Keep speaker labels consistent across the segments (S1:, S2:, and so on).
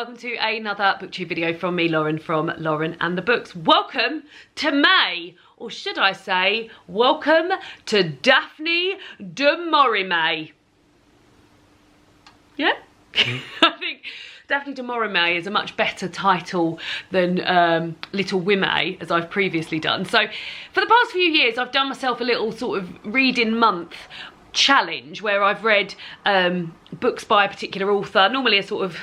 S1: welcome to another booktube video from me, Lauren, from Lauren and the Books. Welcome to May, or should I say, welcome to Daphne Du Maurier. Yeah? I think Daphne Du Maurier is a much better title than Little Women, as I've previously done. So for the past few years, I've done myself a little sort of reading month challenge where I've read books by a particular author, normally a sort of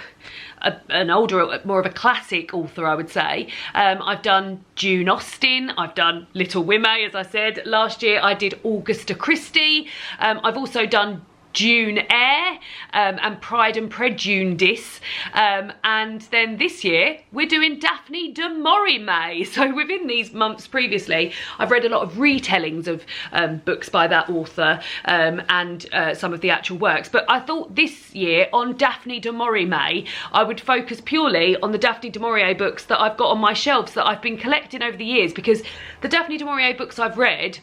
S1: an older, more of a classic author, I would say. I've done June Austen, I've done Little Women, as I said. Last year I did Agatha Christie. I've also done June Eyre and Pride and Prejudice, and then this year we're doing Daphne Du Maurier. So within these months previously, I've read a lot of retellings of books by that author and some of the actual works, but I thought this year on Daphne Du Maurier I would focus purely on the Daphne Du Maurier books that I've got on my shelves that I've been collecting over the years, because the Daphne Du Maurier books I've read,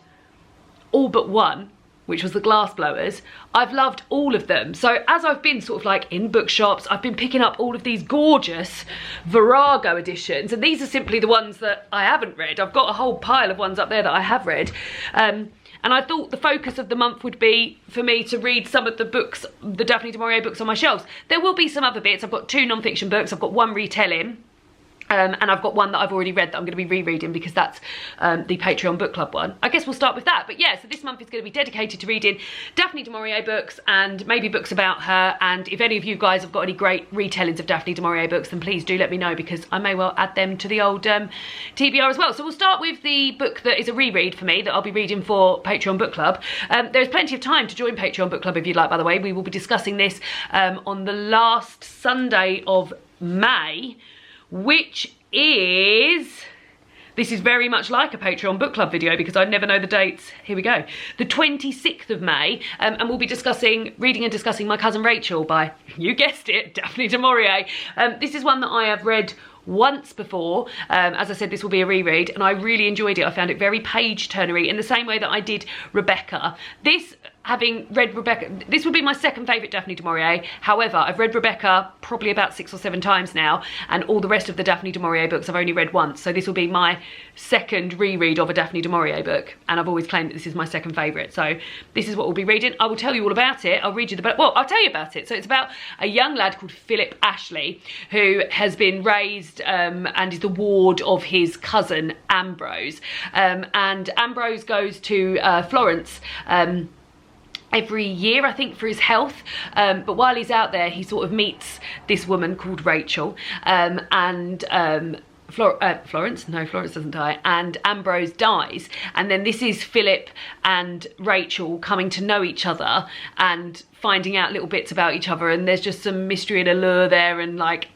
S1: all but one, which was The Glassblowers, I've loved all of them. So as I've been sort of like in bookshops, I've been picking up all of these gorgeous Virago editions, and these are simply the ones that I haven't read. I've got a whole pile of ones up there that I have read. And I thought the focus of the month would be for me to read some of the books, the Daphne Du Maurier books on my shelves. There will be some other bits. I've got 2 non-fiction books, I've got 1 retelling. And I've got one that I've already read that I'm going to be rereading, because that's the Patreon book club one. I guess we'll start with that. But yeah, so this month is going to be dedicated to reading Daphne Du Maurier books and maybe books about her. And if any of you guys have got any great retellings of Daphne Du Maurier books, then please do let me know, because I may well add them to the old TBR as well. So we'll start with the book that is a reread for me that I'll be reading for Patreon book club. There's plenty of time to join Patreon book club if you'd like, by the way. We will be discussing this on the last Sunday of May, which is, this is very much like a Patreon book club video because I never know the dates. Here we go. The 26th of May, and we'll be reading and discussing My Cousin Rachel by, you guessed it, Daphne Du Maurier. This is one that I have read once before. As I said, this will be a reread, and I really enjoyed it. I found it very page-turnery in the same way that I did Rebecca. Having read Rebecca, this would be my second favourite Daphne Du Maurier. However, I've read Rebecca probably about 6 or 7 times now, and all the rest of the Daphne Du Maurier books I've only read once. So this will be my second reread of a Daphne Du Maurier book, and I've always claimed that this is my second favourite. So this is what we'll be reading. I will tell you all about it. I'll read you the book. Well, I'll tell you about it. So it's about a young lad called Philip Ashley, who has been raised and is the ward of his cousin Ambrose. And Ambrose goes to Florence every year, I think, for his health, but while he's out there he sort of meets this woman called Rachel, Florence doesn't die, and Ambrose dies, and then this is Philip and Rachel coming to know each other and finding out little bits about each other, and there's just some mystery and allure there, and like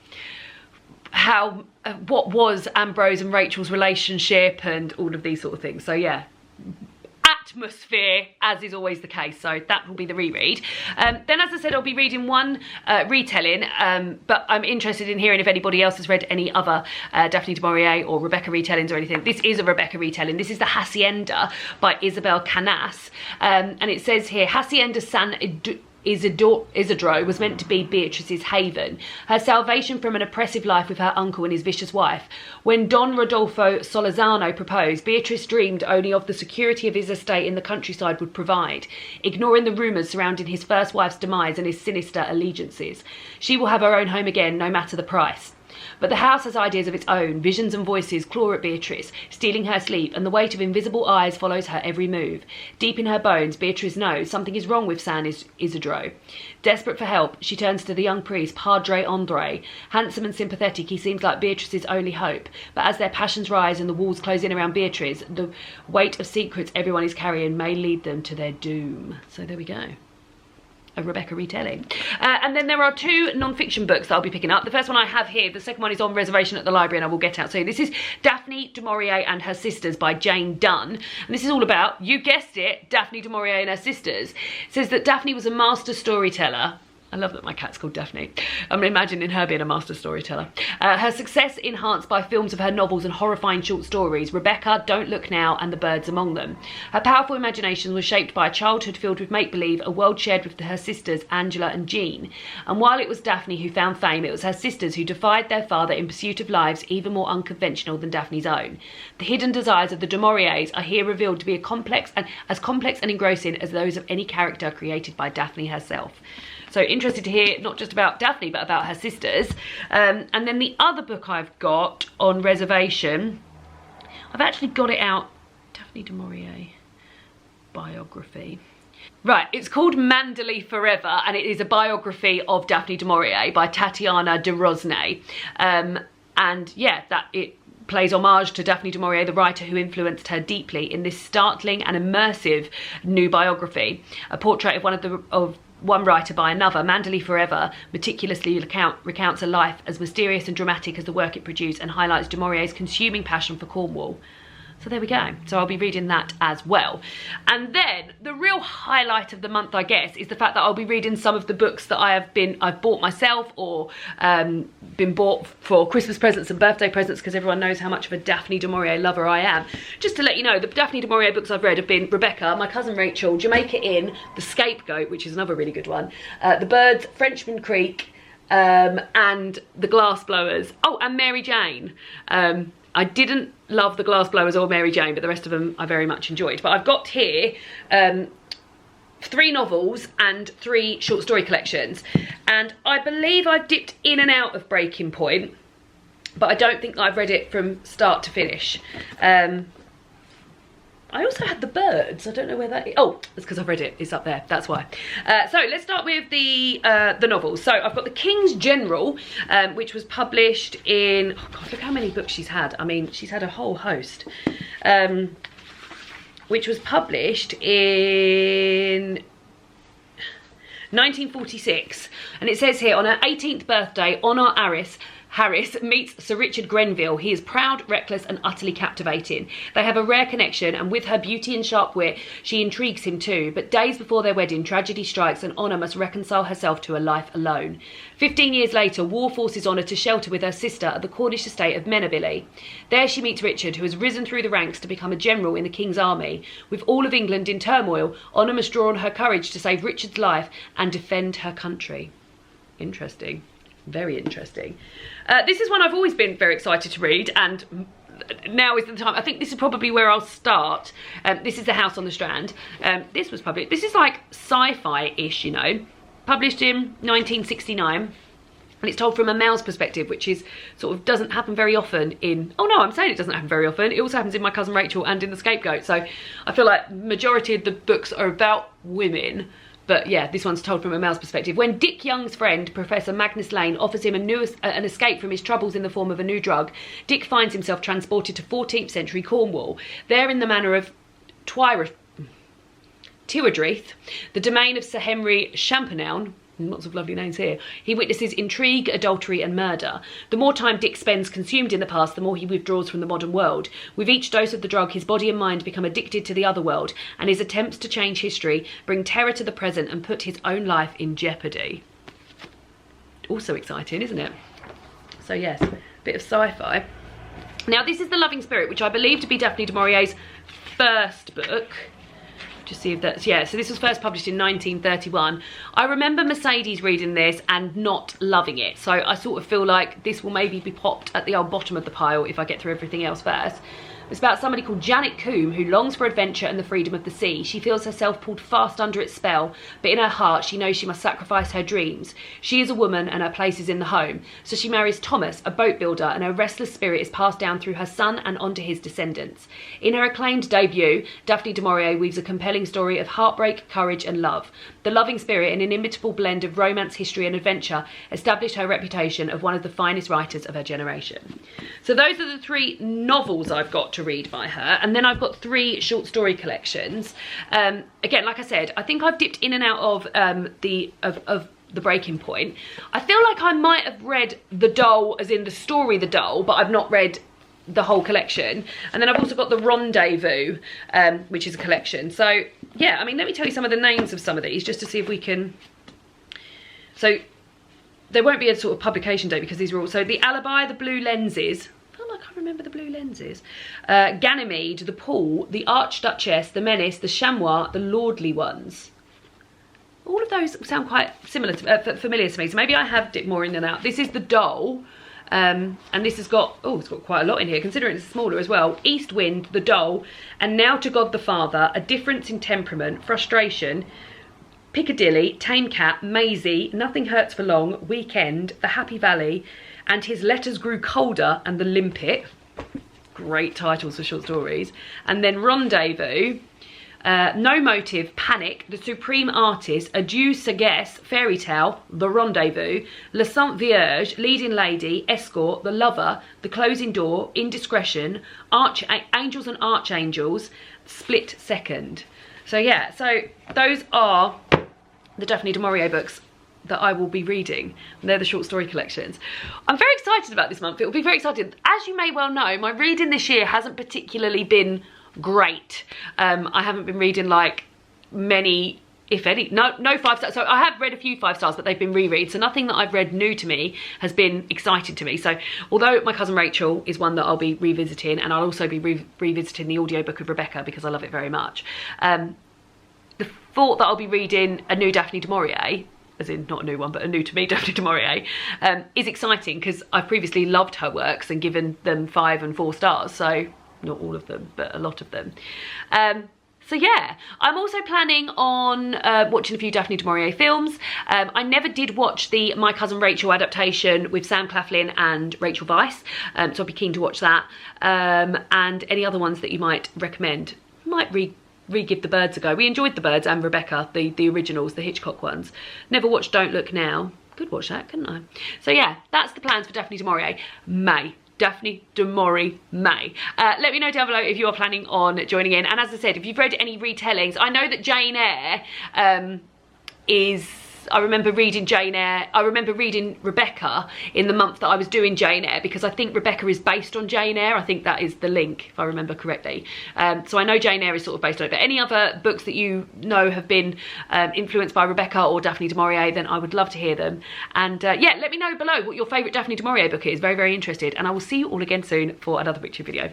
S1: what was Ambrose and Rachel's relationship and all of these sort of things. So yeah, atmosphere, as is always the case. So that will be the reread. Then, as I said, I'll be reading 1 retelling, but I'm interested in hearing if anybody else has read any other Daphne Du Maurier or Rebecca retellings or anything. This is a Rebecca retelling. This is the Hacienda by Isabel Canas, and it says here, Hacienda San Isidro was meant to be Beatrice's haven, her salvation from an oppressive life with her uncle and his vicious wife. When Don Rodolfo Solazano proposed, Beatrice dreamed only of the security of his estate in the countryside would provide, ignoring the rumours surrounding his first wife's demise and his sinister allegiances. She will have her own home again, no matter the price. But the house has ideas of its own. Visions and voices claw at Beatrice, stealing her sleep, and the weight of invisible eyes follows her every move. Deep in her bones, Beatrice knows something is wrong with San Isidro. Desperate for help, she turns to the young priest, Padre Andre. Handsome and sympathetic, he seems like Beatrice's only hope. But as their passions rise and the walls close in around Beatrice, the weight of secrets everyone is carrying may lead them to their doom. So there we go. A Rebecca retelling. And then there are 2 non-fiction books that I'll be picking up. The first one I have here, the second one is on reservation at the library, and I will get out soon. This is Daphne Du Maurier and Her Sisters by Jane Dunn, and this is all about, you guessed it, Daphne Du Maurier and her sisters. It says that Daphne was a master storyteller I love that my cat's called Daphne. I'm imagining her being a master storyteller. Her success enhanced by films of her novels and horrifying short stories, Rebecca, Don't Look Now, and The Birds Among Them. Her powerful imagination was shaped by a childhood filled with make-believe, a world shared with her sisters Angela and Jean. And while it was Daphne who found fame, it was her sisters who defied their father in pursuit of lives even more unconventional than Daphne's own. The hidden desires of the Du Mauriers are here revealed to be as complex and engrossing as those of any character created by Daphne herself. So interested to hear not just about Daphne, but about her sisters. And then the other book I've got on reservation, I've actually got it out, Daphne Du Maurier biography. Right, it's called Manderley Forever, and it is a biography of Daphne Du Maurier by Tatiana de Rosnay. And yeah, it plays homage to Daphne Du Maurier, the writer who influenced her deeply in this startling and immersive new biography. A portrait of one writer by another, Manderley Forever meticulously recounts a life as mysterious and dramatic as the work it produced and highlights Du Maurier's consuming passion for Cornwall. So there we go. So I'll be reading that as well. And then the real highlight of the month, I guess, is the fact that I'll be reading some of the books that I've bought myself or been bought for Christmas presents and birthday presents, because everyone knows how much of a Daphne Du Maurier lover I am. Just to let you know, the Daphne Du Maurier books I've read have been Rebecca, My Cousin Rachel, Jamaica Inn, The Scapegoat, which is another really good one, The Birds, Frenchman Creek, and The Glassblowers. Oh, and Mary Jane. I didn't love The Glassblowers or Mary Jane, but the rest of them I very much enjoyed. But I've got here 3 novels and 3 short story collections. And I believe I've dipped in and out of Breaking Point, but I don't think I've read it from start to finish. I also had The Birds. I don't know where that is. Oh, it's because I've read it. It's up there. That's why. So let's start with the novels. So I've got The King's General, which was published in... Oh God, look how many books she's had. I mean, she's had a whole host. Which was published in 1946. And it says here, on her 18th birthday, Honor Harris meets Sir Richard Grenville. He is proud, reckless, and utterly captivating. They have a rare connection, and with her beauty and sharp wit, she intrigues him too. But days before their wedding, tragedy strikes, and Honor must reconcile herself to a life alone. 15 years later, war forces Honor to shelter with her sister at the Cornish estate of Menabily. There she meets Richard, who has risen through the ranks to become a general in the King's army. With all of England in turmoil, Honor must draw on her courage to save Richard's life and defend her country. Interesting. Very interesting. This is one I've always been very excited to read, and now is the time. I think this is probably where I'll start. This is The House on the Strand. This was published. This is like sci-fi-ish, you know. Published in 1969. And it's told from a male's perspective, which is sort of doesn't happen very often in... Oh no, I'm saying it doesn't happen very often. It also happens in My Cousin Rachel and in The Scapegoat. So I feel like majority of the books are about women. But yeah, this one's told from a male's perspective. When Dick Young's friend, Professor Magnus Lane, offers him an escape from his troubles in the form of a new drug, Dick finds himself transported to 14th century Cornwall. There in the manor of Tywardreath, the domain of Sir Henry Champernowne, lots of lovely names here, he witnesses intrigue, adultery and murder. The more time Dick spends consumed in the past, the more he withdraws from the modern world. With each dose of the drug, his body and mind become addicted to the other world, and his attempts to change history bring terror to the present and put his own life in jeopardy. Also exciting, isn't it? So yes, a bit of sci-fi. Now this is The Loving Spirit, which I believe to be Daphne Du Maurier's first book. Just see if that's, yeah, so this was first published in 1931. I remember Mercedes reading this and not loving it, so I sort of feel like this will maybe be popped at the old bottom of the pile if I get through everything else first. It's about somebody called Janet Combe who longs for adventure and the freedom of the sea. She feels herself pulled fast under its spell, but in her heart she knows she must sacrifice her dreams. She is a woman and her place is in the home. So she marries Thomas, a boat builder, and her restless spirit is passed down through her son and onto his descendants. In her acclaimed debut, Daphne Du Maurier weaves a compelling story of heartbreak, courage and love. The Loving Spirit, an inimitable blend of romance, history and adventure, established her reputation of one of the finest writers of her generation. So those are the 3 novels I've got to read by her, and then I've got 3 short story collections. Again, like I said, I think I've dipped in and out of the Breaking Point. I feel like I might have read The Doll, as in the story The Doll, but I've not read the whole collection. And then I've also got The Rendezvous, which is a collection. So yeah, I mean, let me tell you some of the names of some of these just to see if we can So there won't be a sort of publication date because these are all, so The Alibi, The Blue Lenses, I feel like I remember The Blue Lenses, Ganymede, The Pool, The Archduchess, The Menace, The Chamois, The Lordly Ones. All of those sound quite similar to, familiar to me, so maybe I have dipped more in and out. This is The Doll, and this has got, oh, it's got quite a lot in here, considering it's smaller as well. East Wind, The Doll, and Now to God the Father, A Difference in Temperament, Frustration, Piccadilly, Tame Cat, Maisie, Nothing Hurts for Long, Weekend, The Happy Valley, and His Letters Grew Colder, and The Limpet. Great titles for short stories. And then Rendezvous, No Motive, Panic, The Supreme Artist, Adieu Sagesse, Fairy Tale, The Rendezvous, Le Sainte Vierge, Leading Lady, Escort, The Lover, The Closing Door, Indiscretion, Angels and Archangels, Split Second. So yeah, so those are the Daphne Du Maurier books that I will be reading. And they're the short story collections. I'm very excited about this month. It will be very exciting. As you may well know, my reading this year hasn't particularly been great. I haven't been reading like many, if any, no 5 stars. So I have read a few 5 stars, but they've been rereads. So nothing that I've read new to me has been exciting to me. So although My Cousin Rachel is one that I'll be revisiting, and I'll also be revisiting the audiobook of Rebecca because I love it very much. The thought that I'll be reading a new Daphne Du Maurier, as in not a new one, but a new to me Daphne Du Maurier, is exciting because I've previously loved her works and given them 5 and 4 stars. So not all of them, but a lot of them. So yeah, I'm also planning on watching a few Daphne Du Maurier films. I never did watch the My Cousin Rachel adaptation with Sam Claflin and Rachel Weisz, so I'll be keen to watch that. And any other ones that you might recommend. Might re-give The Birds a go. We enjoyed The Birds and Rebecca, the originals, the Hitchcock ones. Never watched Don't Look Now. Could watch that, couldn't I? So yeah, that's the plans for Daphne Du Maurier. May. Daphne Du Maurier May. Let me know down below if you are planning on joining in. And as I said, if you've read any retellings, I know that Jane Eyre I remember reading Jane Eyre. I remember reading Rebecca in the month that I was doing Jane Eyre, because I think Rebecca is based on Jane Eyre. I think that is the link, if I remember correctly. So I know Jane Eyre is sort of based on it. But any other books that you know have been influenced by Rebecca or Daphne Du Maurier, then I would love to hear them. And yeah, let me know below what your favourite Daphne Du Maurier book is. Very, very interested. And I will see you all again soon for another book tube video.